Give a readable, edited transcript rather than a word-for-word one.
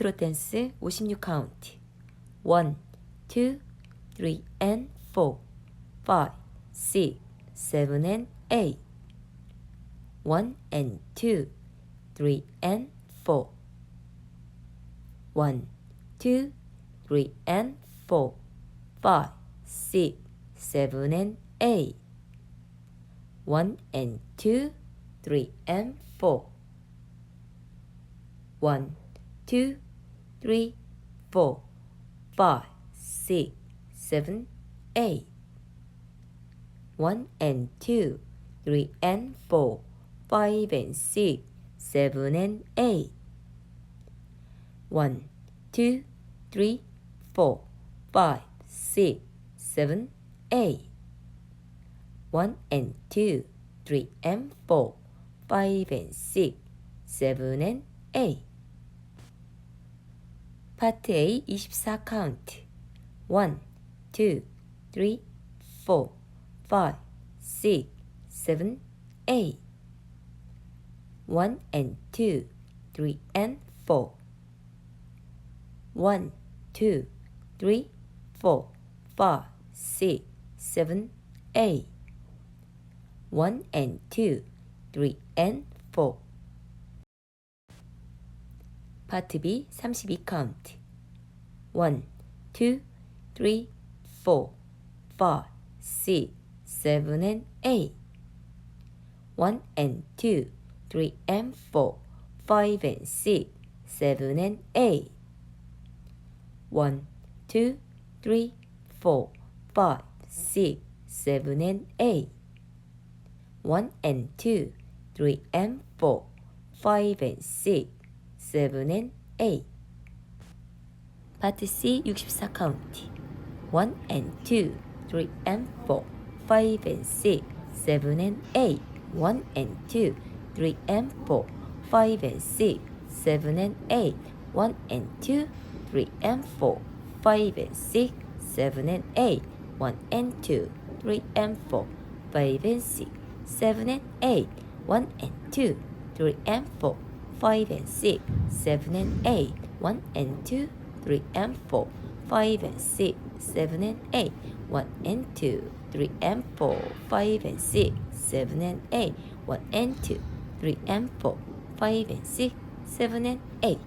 트롯 댄스 56카운트 1, 2, 3 and 4 5, 6, 7 and 8 1 and 2, 3 and 4 1, 2, 3 and 4 5, 6, 7 and 8 1 and 2, 3 and 4 1, 2, 3, 4 5, 6, 7, 8 1 and 2, 3 and 4 5 and 6, 7 and 8 1, 2, 3, 4 5, 6, 7, 8 1 and 2, 3 and 4 5 and 6, 7 and 8 파트 A 24카운트 1, 2, 3, 4 5, 6, 7, 8 1 and 2, 3 and 4 1, 2, 3, 4 5, 6, 7, 8 1 and 2, 3 and 4 파트 B 32카운트 1, 2, 3, 4 5, 6, 7 and 8 1 and 2, 3 and 4 5 and 6, 7 and 8 1, 2, 3, 4 5, 6, 7 and 8 1 and 2, 3 and 4 5 and 6, 7 and 8 파트 C 64카운트 1 and 2, 3 and 4 5 and 6, 7 and 8 1 and 2, 3 and 4 5 and 6, 7 and 8 1 and 2, 3 and 4 5 and 6, 7 and 8 1 and 2, 3 and 4 5 and 6, 7 and 8 1 and 2, 3 and 4 5 and 6, 7 and 8 1 and 2, 3 and 4 5 and 6, 7 and 8 1 and 2, 3 and 4 5 and 6, 7 and 8 1 and 2, 3 and 4 5 and 6, 7 and 8